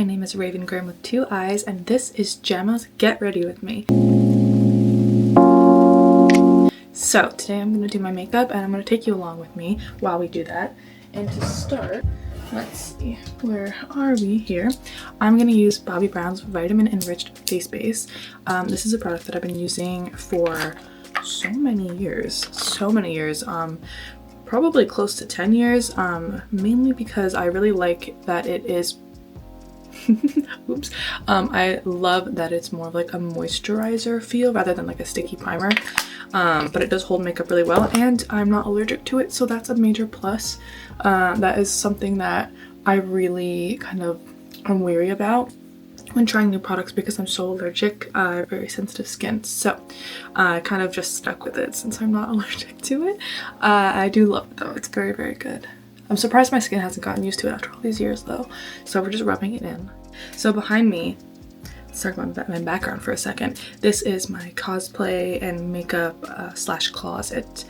my name is Ravengriim with 2 eyes, and this is Jamo's Get Ready With Me. So today I'm going to do my makeup, and I'm going to take you along with me while we do that. And to start, let's see, where are we here? I'm going to use Bobbi Brown's Vitamin Enriched Face Base. This is a product that I've been using for so many years, probably close to 10 years, mainly because I really like that it is oops. I love that it's more of like a moisturizer feel rather than like a sticky primer, but it does hold makeup really well, and I'm not allergic to it, so that's a major plus. That is something that I really kind of am weary about when trying new products because I'm so allergic. I have very sensitive skin, so I kind of just stuck with it since I'm not allergic to it. I do love it though. It's very, very good. I'm surprised my skin hasn't gotten used to it after all these years though, so we're just rubbing it in. So behind me, let's talk about my background for a second. This is my cosplay and makeup slash closet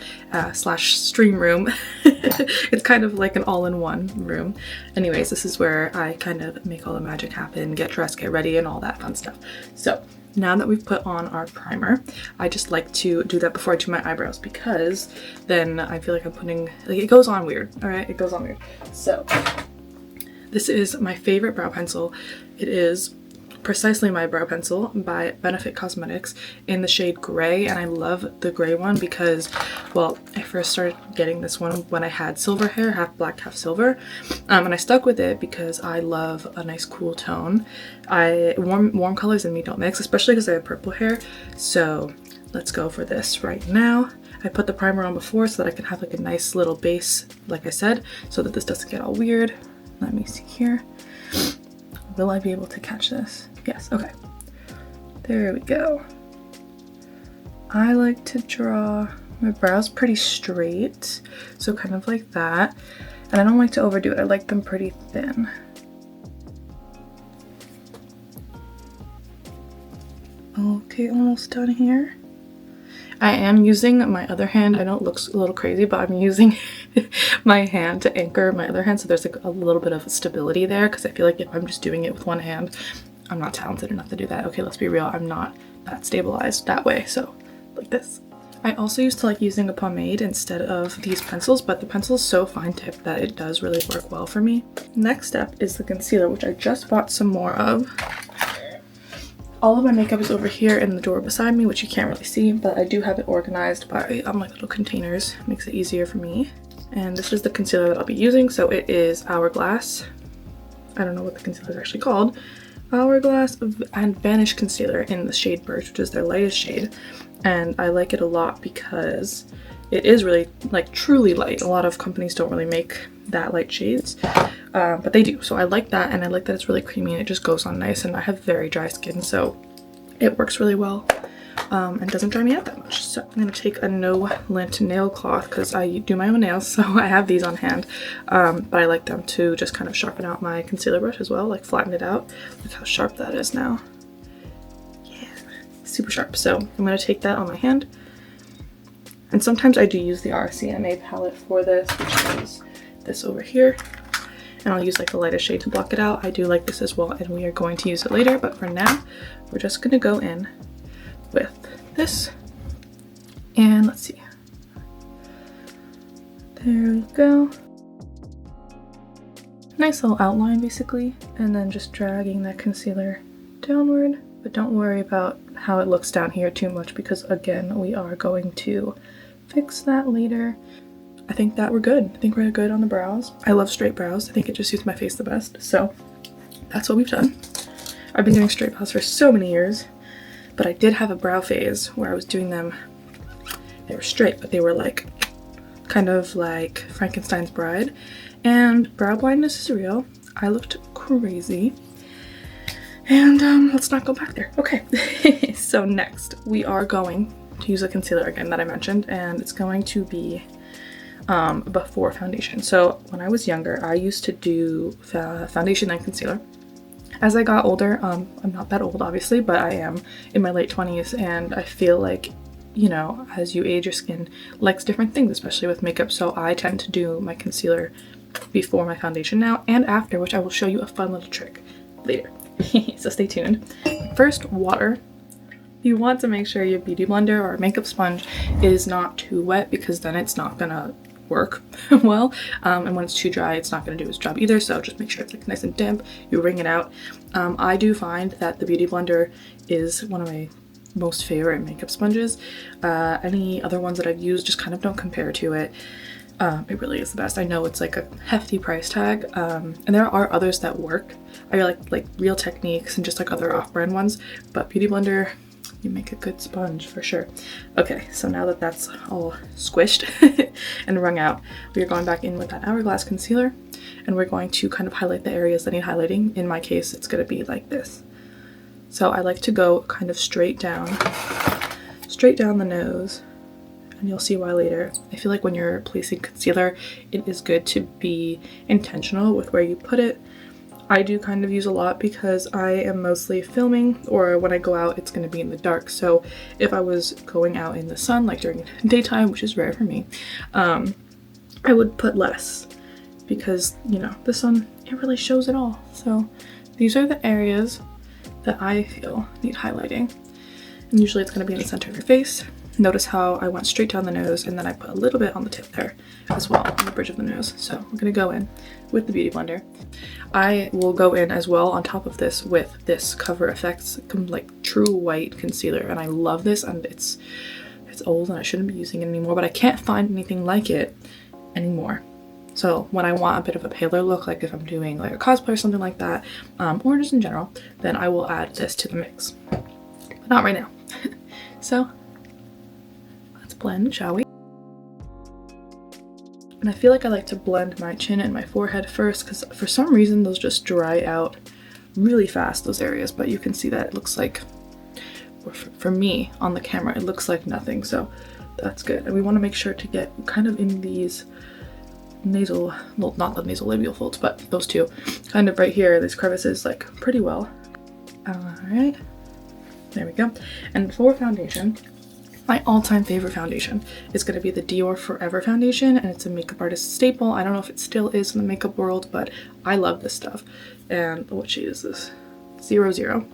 slash stream room. It's kind of like an all-in-one room. Anyways, this is where I kind of make all the magic happen, get dressed, get ready, and all that fun stuff. So now that we've put on our primer, I just like to do that before I do my eyebrows because then I feel like I'm putting, like, it goes on weird, all right? It goes on weird. So this is my favorite brow pencil. It is precisely my brow pencil by Benefit Cosmetics in the shade gray, and I love the gray one because, well, I first started getting this one when I had silver hair, half black, half silver, and I stuck with it because I love a nice cool tone. Warm colors and me don't mix, especially because I have purple hair. So let's go for this right now. I put the primer on before so that I can have like a nice little base, like I said, so that this doesn't get all weird. Let me see here. Will I be able to catch this? Yes, okay. There we go. I like to draw my brows pretty straight, so kind of like that. And I don't like to overdo it. I like them pretty thin. Okay, almost done here. I am using my other hand. I know it looks a little crazy, but I'm using my hand to anchor my other hand, so there's like a little bit of stability there, because I feel like if I'm just doing it with one hand, I'm not talented enough to do that. Okay, let's be real, I'm not that stabilized that way, so like this. I also used to like using a pomade instead of these pencils, but the pencil is so fine tipped that it does really work well for me. Next step is the concealer, which I just bought some more of. All of my makeup is over here in the drawer beside me, which you can't really see, but I do have it organized by like little containers. Makes it easier for me. And this is the concealer that I'll be using. So it is Hourglass. I don't know what the concealer is actually called. Hourglass and Vanish Concealer in the shade Birch, which is their lightest shade. And I like it a lot because it is really like truly light. A lot of companies don't really make that light shades, but they do. So I like that, and I like that it's really creamy and it just goes on nice, and I have very dry skin, so it works really well and doesn't dry me out that much. So I'm going to take a no lint nail cloth because I do my own nails, so I have these on hand, but I like them to just kind of sharpen out my concealer brush as well, like flatten it out. Look how sharp that is now. Yeah, super sharp. So I'm going to take that on my hand, and sometimes I do use the RCMA palette for this, which is this over here, and I'll use like the lightest shade to block it out. I do like this as well, and we are going to use it later, but for now we're just going to go in with this, and let's see, there we go. Nice little outline basically, and then just dragging that concealer downward, but don't worry about how it looks down here too much because again we are going to fix that later. I think that we're good. I think we're good on the brows. I love straight brows. I think it just suits my face the best. So that's what we've done. I've been doing straight brows for so many years, but I did have a brow phase where I was doing them, they were straight, but they were like kind of like Frankenstein's bride, and brow blindness is real. I looked crazy, and let's not go back there. Okay, so next we are going to use a concealer again that I mentioned, and it's going to be before foundation. So when I was younger, I used to do foundation and concealer. As I got older, I'm not that old obviously, but I am in my late 20s, and I feel like, you know, as you age, your skin likes different things, especially with makeup. So I tend to do my concealer before my foundation now and after, which I will show you a fun little trick later. So stay tuned. First, water. You want to make sure your beauty blender or makeup sponge is not too wet, because then it's not gonna work well, and when it's too dry it's not going to do its job either. So just make sure it's like nice and damp. You wring it out. I do find that the beauty blender is one of my most favorite makeup sponges. Any other ones that I've used just kind of don't compare to it. It really is the best. I know it's like a hefty price tag, and there are others that work. I like Real Techniques and just like other off-brand ones, but beauty blender, you make a good sponge for sure. Okay, so now that that's all squished and wrung out, we are going back in with that Hourglass concealer, and we're going to kind of highlight the areas that need highlighting. In my case, it's going to be like this. So I like to go kind of straight down the nose, and you'll see why later. I feel like when you're placing concealer, it is good to be intentional with where you put it. I do kind of use a lot because I am mostly filming, or when I go out it's going to be in the dark. So if I was going out in the sun, like during daytime, which is rare for me, I would put less, because, you know, the sun, it really shows it all. So these are the areas that I feel need highlighting, and usually it's going to be in the center of your face. Notice how I went straight down the nose, and then I put a little bit on the tip there as well, on the bridge of the nose. So I'm going to go in with the beauty blender. I will go in as well on top of this with this Cover FX like true white concealer, and I love this, and it's old and I shouldn't be using it anymore, but I can't find anything like it anymore. So when I want a bit of a paler look, like if I'm doing like a cosplay or something like that, or just in general, then I will add this to the mix, but not right now. So let's blend, shall we? And I feel like I like to blend my chin and my forehead first, because for some reason those just dry out really fast, those areas. But you can see that it looks like, or for me on the camera, it looks like nothing. So that's good. And we want to make sure to get kind of in these nasal, well, not the nasolabial folds, but those two, kind of right here, these crevices, like pretty well. All right, there we go. And for foundation, my all-time favorite foundation is going to be the Dior Forever foundation, and it's a makeup artist staple. I don't know if it still is in the makeup world, but I love this stuff. And what shade is this? 00.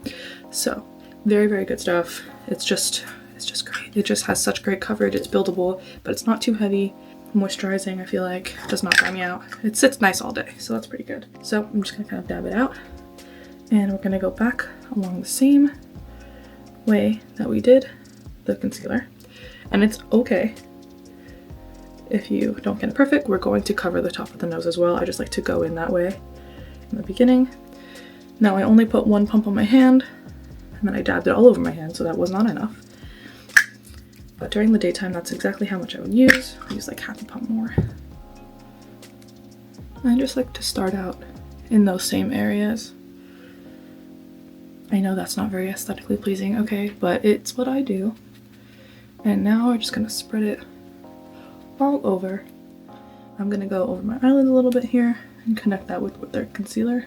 So very, very good stuff. It's just great. It just has such great coverage. It's buildable, but it's not too heavy. Moisturizing, I feel like, does not dry me out. It sits nice all day, so that's pretty good. So I'm just gonna kind of dab it out, and we're gonna go back along the same way that we did the concealer. And it's okay if you don't get it perfect. We're going to cover the top of the nose as well. I just like to go in that way in the beginning. Now I only put one pump on my hand, and then I dabbed it all over my hand, so that was not enough. But during the daytime, that's exactly how much I would use. I use like half a pump more. I just like to start out in those same areas. I know that's not very aesthetically pleasing, okay, but it's what I do. And now we're just gonna spread it all over. I'm gonna go over my eyelid a little bit here and connect that with their concealer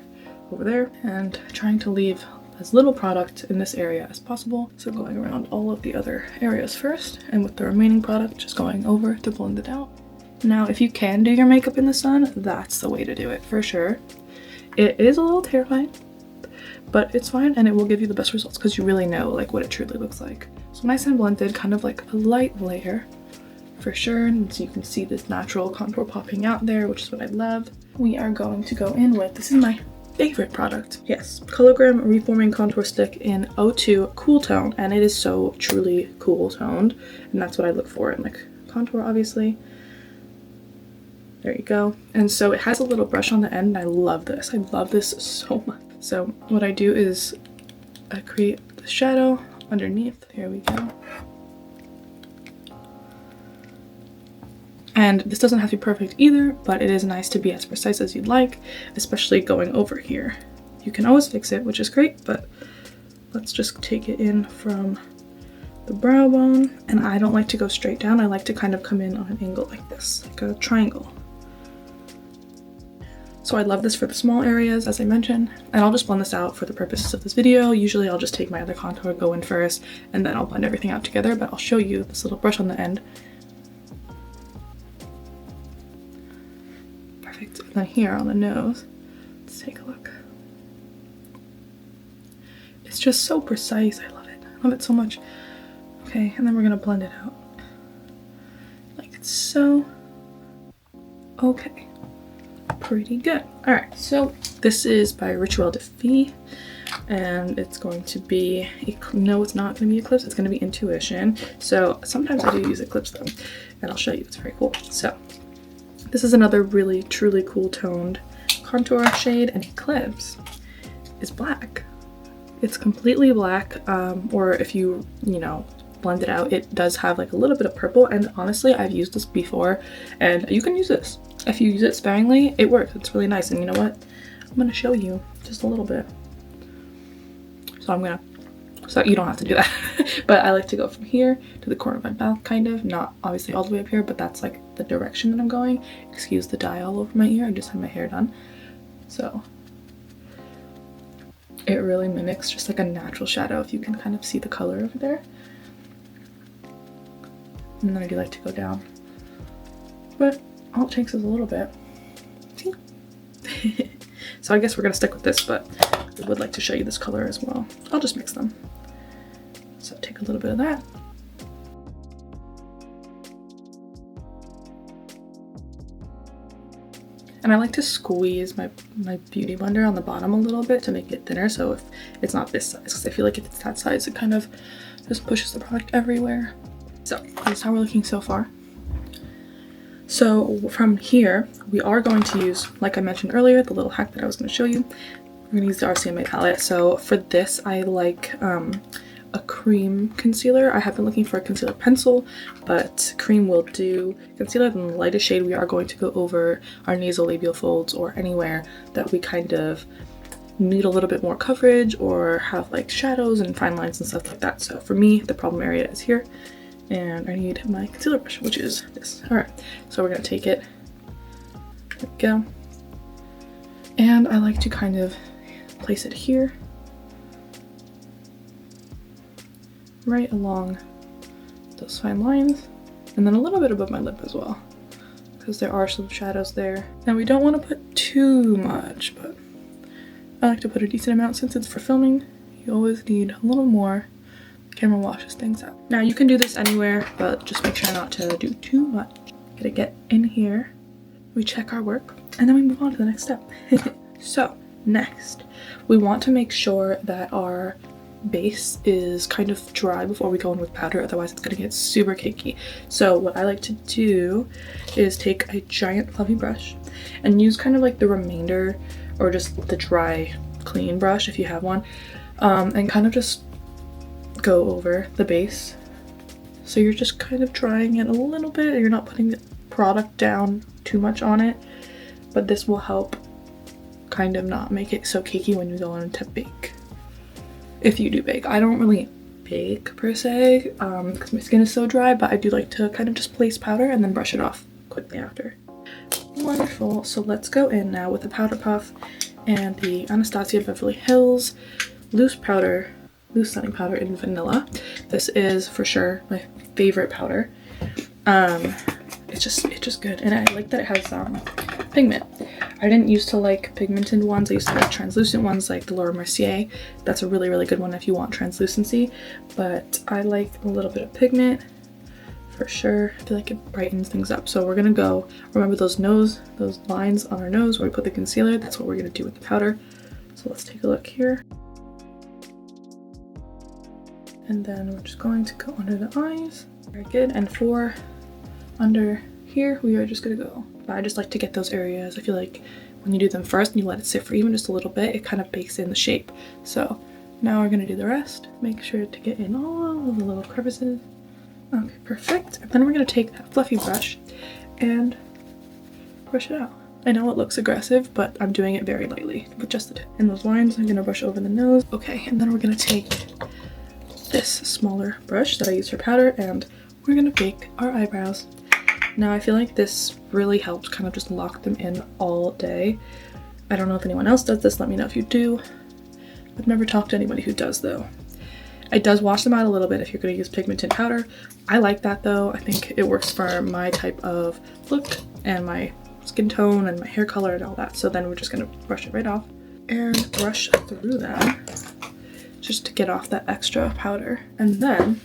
over there, and trying to leave as little product in this area as possible. So going around all of the other areas first, and with the remaining product just going over to blend it out. Now, if you can do your makeup in the sun, that's the way to do it for sure. It is a little terrifying, but it's fine, and it will give you the best results because you really know like what it truly looks like. So nice and blended, kind of like a light layer for sure, and so you can see this natural contour popping out there, which is what I love. We are going to go in with, this is my favorite product. Yes, Ravengriim Reforming Contour Stick in 02 Cool Tone, and it is so truly cool toned, and that's what I look for in like contour, obviously. There you go. And so it has a little brush on the end, and I love this. I love this so much. So what I do is I create the shadow underneath. Here we go. And this doesn't have to be perfect either, but it is nice to be as precise as you'd like, especially going over here. You can always fix it, which is great, but let's just take it in from the brow bone. And I don't like to go straight down. I like to kind of come in on an angle like this, like a triangle. So I love this for the small areas, as I mentioned, and I'll just blend this out for the purposes of this video. Usually I'll just take my other contour, go in first, and then I'll blend everything out together, but I'll show you this little brush on the end. Perfect. And then here on the nose, let's take a look. It's just so precise. I love it. I love it so much. Okay, and then we're gonna blend it out. Like so. Okay. Pretty good. Alright, so this is by Rituel de Fille, and it's going to be, no, it's not going to be Eclipse, it's going to be Intuition. So sometimes I do use Eclipse though, and I'll show you, it's very cool. So this is another really truly cool toned contour shade, and Eclipse is black. It's completely black, or if you know, blend it out, it does have like a little bit of purple, and honestly, I've used this before, and you can use this. If you use it sparingly, it works. It's really nice, and you know what? I'm gonna show you just a little bit. So you don't have to do that, but I like to go from here to the corner of my mouth, kind of, not obviously all the way up here, but that's like the direction that I'm going. Excuse the dye all over my ear, I just had my hair done. So it really mimics just like a natural shadow, if you can kind of see the color over there. And then I do like to go down, but all it takes is a little bit. See? So I guess we're gonna stick with this, but I would like to show you this color as well. I'll just mix them. So take a little bit of that. And I like to squeeze my beauty blender on the bottom a little bit to make it thinner, so if it's not this size, because I feel like if it's that size, it kind of just pushes the product everywhere. So that's how we're looking so far. So from here, we are going to use, like I mentioned earlier, the little hack that I was going to show you. We're going to use the RCMA palette. So for this, I like a cream concealer. I have been looking for a concealer pencil, but cream will do. Concealer in the lightest shade, we are going to go over our nasolabial folds or anywhere that we kind of need a little bit more coverage or have like shadows and fine lines and stuff like that. So for me, the problem area is here. And I need my concealer brush, which is this. All right, so we're gonna take it, there we go. And I like to kind of place it here, right along those fine lines, and then a little bit above my lip as well, because there are some shadows there. Now we don't want to put too much, but I like to put a decent amount since it's for filming. You always need a little more. Camera washes things out. Now you can do this anywhere, but just make sure not to do too much. Gotta get in here, we check our work, and then we move on to the next step. So next, we want to make sure that our base is kind of dry before we go in with powder, otherwise it's gonna get super cakey. So what I like to do is take a giant fluffy brush and use kind of like the remainder, or just the dry clean brush if you have one, and kind of just go over the base. So you're just kind of drying it a little bit, you're not putting the product down too much on it, but this will help kind of not make it so cakey when you go on to bake. If you do bake. I don't really bake per se, because my skin is so dry, but I do like to kind of just place powder and then brush it off quickly after. Wonderful, so let's go in now with the powder puff and the Anastasia Beverly Hills loose setting powder in vanilla. This is for sure my favorite powder. It's just good, and I like that it has pigment. I didn't used to like pigmented ones. I used to like translucent ones like the Laura Mercier. That's a really, really good one if you want translucency, but I like a little bit of pigment for sure. I feel like it brightens things up. So we're gonna go, remember those lines on our nose where we put the concealer? That's what we're gonna do with the powder. So let's take a look here. And then we're just going to go under the eyes. Very good. And for under here, we are just gonna go. But I just like to get those areas. I feel like when you do them first and you let it sit for even just a little bit, it kind of bakes in the shape. So now we're gonna do the rest. Make sure to get in all of the little crevices. Okay, perfect. And then we're gonna take that fluffy brush and brush it out. I know it looks aggressive, but I'm doing it very lightly with just the tip. And those lines, I'm gonna brush over the nose. Okay, and then we're gonna take this smaller brush that I use for powder, and we're gonna bake our eyebrows. Now I feel like this really helps kind of just lock them in all day. I don't know if anyone else does this, let me know if you do. I've never talked to anybody who does though. It does wash them out a little bit if you're going to use pigmented powder. I like that though. I think it works for my type of look and my skin tone and my hair color and all that. So then we're just going to brush it right off and brush through that. just to get off that extra powder. And then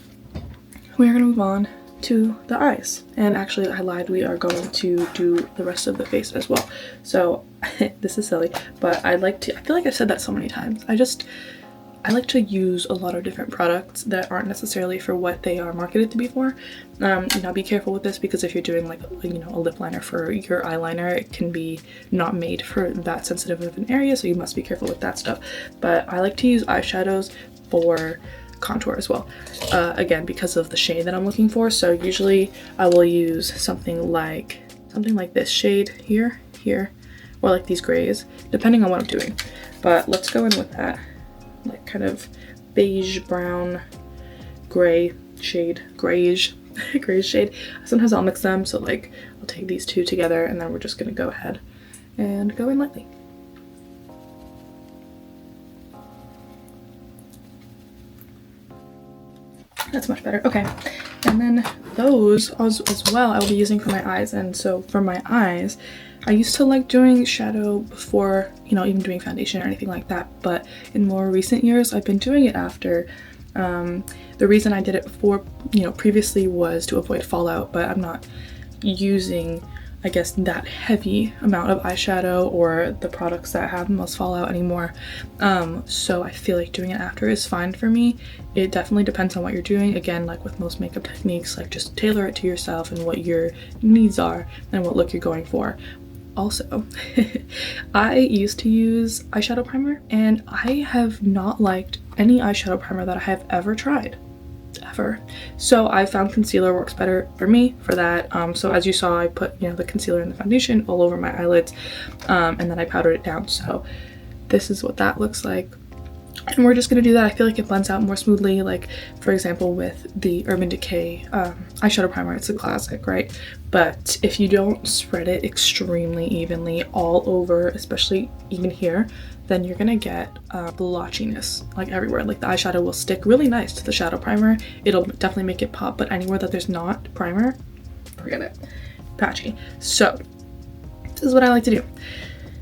we're gonna move on to the eyes. And actually, I lied, we are going to do the rest of the face as well. So this is silly, but I feel like I've said that so many times. I like to use a lot of different products that aren't necessarily for what they are marketed to be for. Now be careful with this, because if you're doing like, you know, a lip liner for your eyeliner, it can be not made for that sensitive of an area, so you must be careful with that stuff. But I like to use eyeshadows for contour as well, again, because of the shade that I'm looking for. So usually I will use something like this shade here, or like these grays, depending on what I'm doing. But let's go in with that like kind of beige brown gray shade, grayish shade. Sometimes I'll mix them, so like I'll take these two together, and then we're just gonna go ahead and go in lightly. That's much better. Okay, and then those as well I will be using for my eyes. And so for my eyes, I used to like doing shadow before, you know, even doing foundation or anything like that, but in more recent years I've been doing it after. The reason I did it before, you know, previously was to avoid fallout, but I'm not using, I guess, that heavy amount of eyeshadow or the products that have most fallout anymore. So I feel like doing it after is fine for me. It definitely depends on what you're doing. Again, like with most makeup techniques, like just tailor it to yourself and what your needs are and what look you're going for. Also, I used to use eyeshadow primer, and I have not liked any eyeshadow primer that I have ever tried. Ever. So I found concealer works better for me for that. So as you saw, I put, you know, the concealer and the foundation all over my eyelids, and then I powdered it down. So this is what that looks like. And we're just gonna do that. I feel like it blends out more smoothly. Like, for example, with the Urban Decay eyeshadow primer, it's a classic, right? But if you don't spread it extremely evenly all over, especially even here, then you're gonna get blotchiness like everywhere. Like the eyeshadow will stick really nice to the shadow primer. It'll definitely make it pop, but anywhere that there's not primer, forget it. Patchy. So this is what I like to do.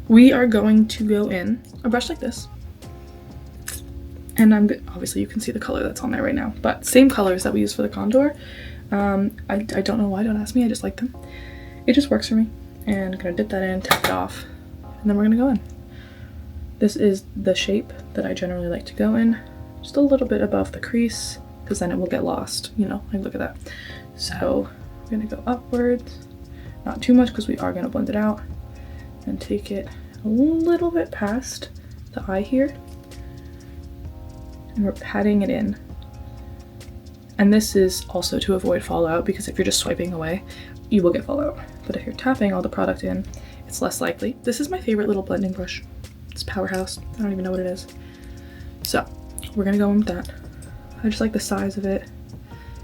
We are going to go in a brush like this. And I'm good. Obviously you can see the color that's on there right now, but same colors that we use for the contour. I don't know why, don't ask me, I just like them. It just works for me. And I'm gonna dip that in, tap it off, and then we're gonna go in. This is the shape that I generally like to go in, just a little bit above the crease, because then it will get lost, you know, like look at that. So we're gonna go upwards, not too much because we are gonna blend it out, and take it a little bit past the eye here. And we're patting it in. And this is also to avoid fallout, because if you're just swiping away, you will get fallout. But if you're tapping all the product in, it's less likely. This is my favorite little blending brush. It's Powerhouse. I don't even know what it is. So we're gonna go in with that. I just like the size of it.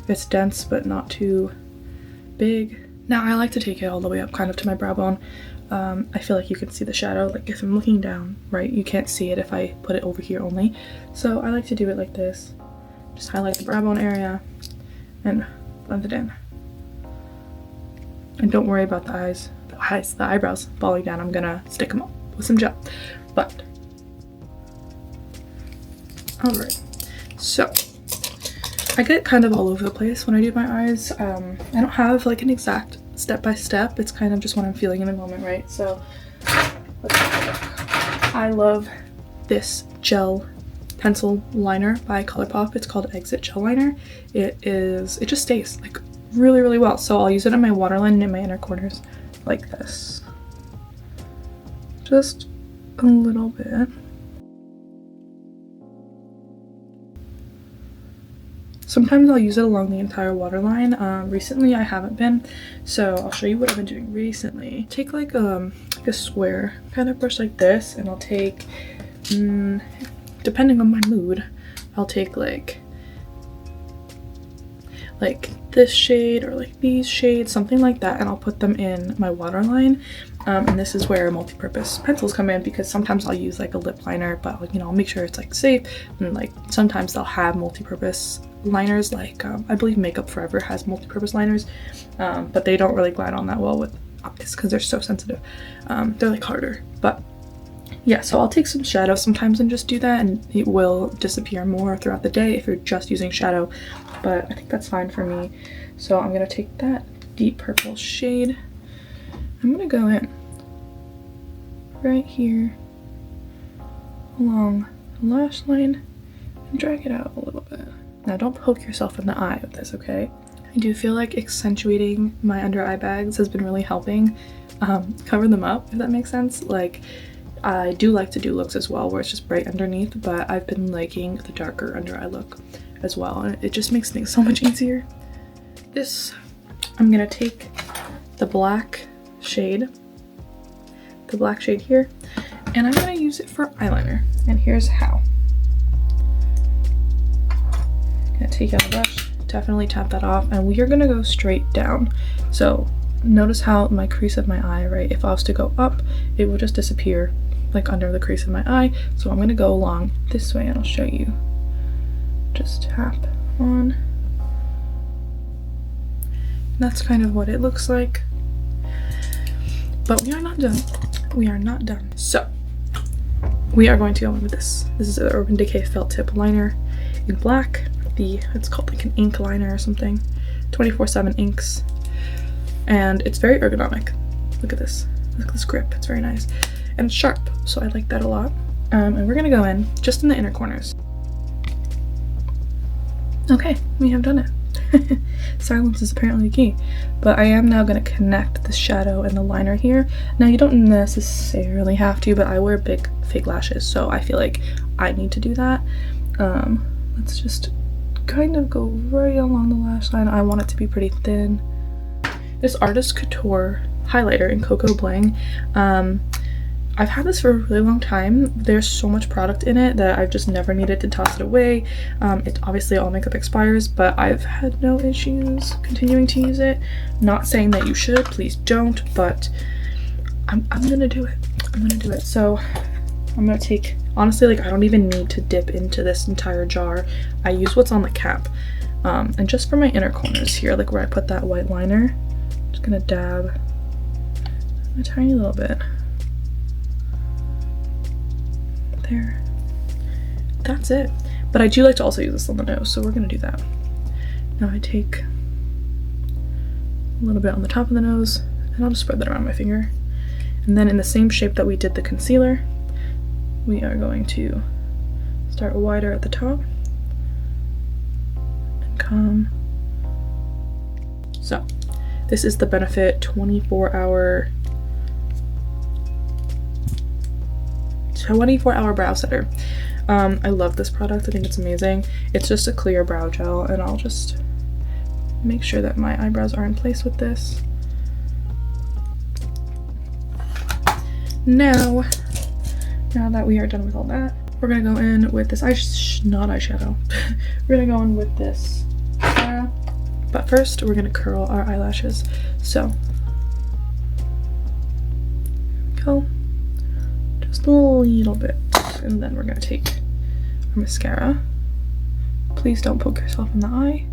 It's dense, but not too big. Now I like to take it all the way up kind of to my brow bone. I feel like you can see the shadow. Like if I'm looking down, right, you can't see it if I put it over here only. So I like to do it like this. Just highlight the brow bone area and blend it in. And don't worry about the eyebrows falling down. I'm gonna stick them up with some gel. But, alright, so I get kind of all over the place when I do my eyes. I don't have like an exact step-by-step. It's kind of just what I'm feeling in the moment, right? So let's take a look. I love this gel pencil liner by ColourPop. It's called Exit Gel Liner. It just stays like really, really well. So I'll use it in my waterline and in my inner corners like this. Just a little bit. Sometimes I'll use it along the entire waterline. Recently I haven't been, so I'll show you what I've been doing recently. Take like a square kind of brush like this, and I'll take, depending on my mood, I'll take like this shade or like these shades, something like that, and I'll put them in my waterline. And this is where multi-purpose pencils come in, because sometimes I'll use like a lip liner, but like, you know, I'll make sure it's like safe. And like sometimes they'll have multi-purpose liners, like I believe Makeup Forever has multi-purpose liners, but they don't really glide on that well with eyes because they're so sensitive. They're like harder, but yeah, so I'll take some shadow sometimes and just do that, and it will disappear more throughout the day if you're just using shadow, but I think that's fine for me. So I'm gonna take that deep purple shade. I'm gonna go in right here along the lash line and drag it out a little bit. Now don't poke yourself in the eye with this, okay? I do feel like accentuating my under eye bags has been really helping cover them up, if that makes sense. Like, I do like to do looks as well where it's just bright underneath, but I've been liking the darker under eye look as well, and it just makes things so much easier. This, I'm gonna take the black shade here, and I'm gonna use it for eyeliner, and here's how. I'm gonna take out a brush, definitely tap that off, and we are gonna go straight down. So notice how my crease of my eye, right, if I was to go up, it will just disappear like under the crease of my eye. So I'm gonna go along this way and I'll show you. Just tap on. And that's kind of what it looks like. But we are not done. We are not done. So we are going to go in with this. This is an Urban Decay felt tip liner in black. It's called like an ink liner or something. 24/7 inks. And it's very ergonomic. Look at this. Look at this grip. It's very nice. And it's sharp, so I like that a lot. And we're gonna go in just in the inner corners. Okay, we have done it. Silence is apparently key. But I am now gonna connect the shadow and the liner here. Now you don't necessarily have to, but I wear big fake lashes, so I feel like I need to do that. Let's just kind of go right along the lash line. I want it to be pretty thin. This Artist Couture highlighter in Cocoa Bling. I've had this for a really long time. There's so much product in it that I've just never needed to toss it away. It obviously all makeup expires, but I've had no issues continuing to use it. Not saying that you should, please don't, but I'm gonna do it. I'm gonna do it. So I'm gonna take, honestly, like I don't even need to dip into this entire jar. I use what's on the cap. And just for my inner corners here, like where I put that white liner, I'm just gonna dab a tiny little bit. There. That's it. But I do like to also use this on the nose, so we're gonna do that. Now I take a little bit on the top of the nose, and I'll just spread that around my finger. And then in the same shape that we did the concealer, we are going to start wider at the top and come. So this is the Benefit 24-hour brow setter. I love this product. I think it's amazing. It's just a clear brow gel, and I'll just make sure that my eyebrows are in place with this. Now that we are done with all that, we're gonna go in with this not eyeshadow. We're gonna go in with this mascara, but first we're gonna curl our eyelashes. So go just a little bit, and then we're gonna take our mascara. Please don't poke yourself in the eye.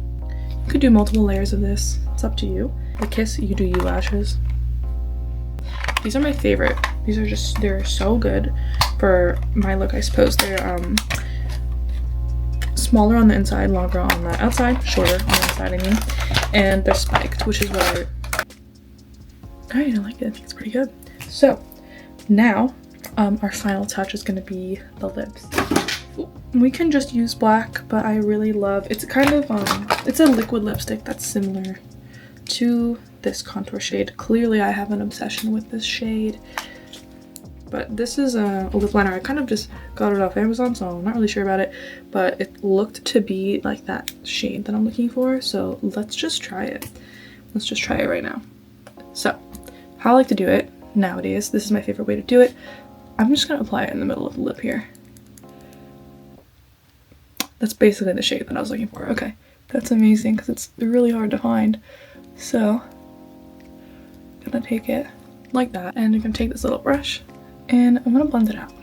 You could do multiple layers of this. It's up to you. The Kiss You Do You lashes. These are my favorite. These are just, they're so good for my look, I suppose. They're smaller on the inside, longer on the outside, shorter on the inside, I mean. And they're spiked, which is what I like it. I think it's pretty good. So now our final touch is going to be the lips. We can just use black, but I really love, it's kind of it's a liquid lipstick that's similar to this contour shade. Clearly I have an obsession with this shade, but this is a lip liner. I kind of just got it off Amazon, so I'm not really sure about it, but it looked to be like that shade that I'm looking for, so let's just try it. Let's just try it right now. So how I like to do it nowadays, this is my favorite way to do it. I'm just gonna apply it in the middle of the lip here. That's basically the shade that I was looking for. Okay, that's amazing because it's really hard to find. So I'm gonna take it like that, and I'm gonna take this little brush and I'm gonna blend it out.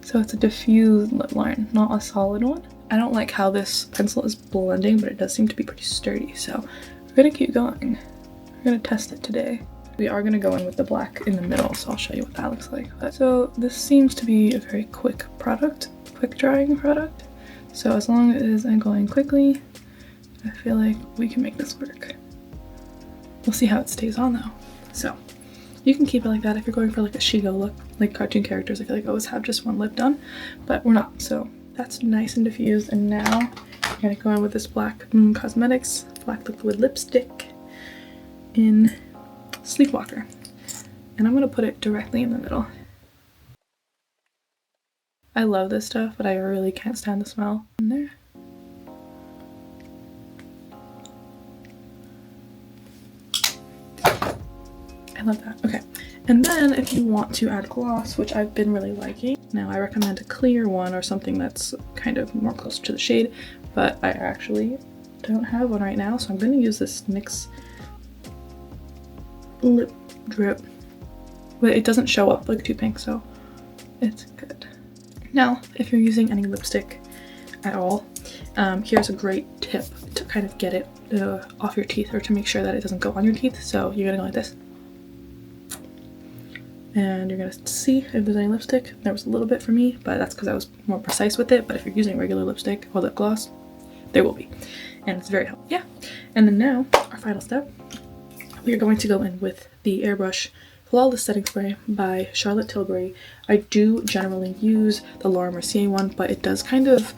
So it's a diffused lip line, not a solid one. I don't like how this pencil is blending, but it does seem to be pretty sturdy. So we're gonna keep going. We're gonna test it today. We are gonna go in with the black in the middle, so I'll show you what that looks like. So this seems to be a very quick product, quick drying product. So as long as I'm going quickly, I feel like we can make this work. We'll see how it stays on though. So you can keep it like that if you're going for like a Shigo look. Like cartoon characters, I feel like always have just one lip done, but we're not. So that's nice and diffused. And now I'm gonna go in with this black Cosmetics Black Liquid Lipstick in Sleepwalker. And I'm gonna put it directly in the middle. I love this stuff, but I really can't stand the smell in there. I love that. Okay, and then if you want to add gloss, which I've been really liking, now I recommend a clear one or something that's kind of more closer to the shade, but I actually don't have one right now, so I'm going to use this NYX Lip Drip, but it doesn't show up like too pink, so it's good. Now, if you're using any lipstick at all, here's a great tip to kind of get it off your teeth, or to make sure that it doesn't go on your teeth. So you're gonna go like this, and you're gonna see if there's any lipstick. There was a little bit for me, but that's because I was more precise with it. But if you're using regular lipstick or lip gloss, there will be, and it's very helpful. Yeah, and then now our final step, we are going to go in with the Airbrush Flawless Setting Spray by Charlotte Tilbury. I do generally use the Laura Mercier one, but it does kind of,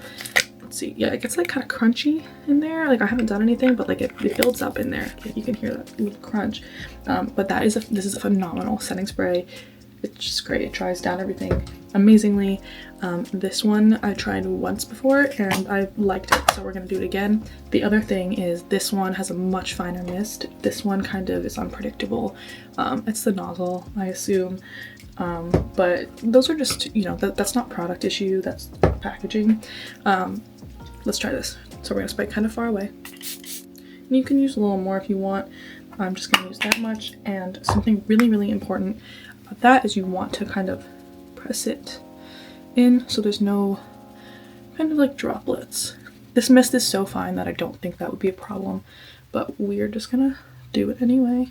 let's see, yeah, it gets like kind of crunchy in there. Like I haven't done anything, but like it builds up in there. Like you can hear that little crunch. But this is a phenomenal setting spray. It's just great. It dries down everything amazingly. This one I tried once before and I liked it, so we're gonna do it again. The other thing is this one has a much finer mist. This one kind of is unpredictable. It's the nozzle, I assume. But those are just, you know, that's not product issue, that's packaging. Let's try this. So we're gonna spray kind of far away. And you can use a little more if you want. I'm just gonna use that much. And something really, really important about that is you want to kind of press it in so there's no kind of like droplets. This mist is so fine that I don't think that would be a problem, but we're just gonna do it anyway.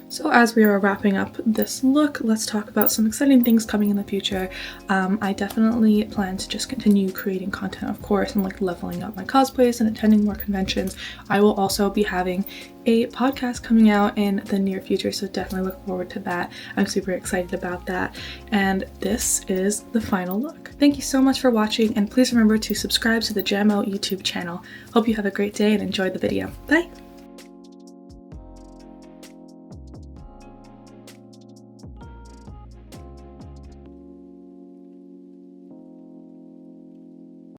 So as we are wrapping up this look, let's talk about some exciting things coming in the future. I definitely plan to just continue creating content, of course, and like leveling up my cosplays and attending more conventions. I will also be having a podcast coming out in the near future, so definitely look forward to that. I'm super excited about that. And this is the final look. Thank you so much for watching, and please remember to subscribe to the Jamo YouTube channel. Hope you have a great day and enjoy the video. Bye!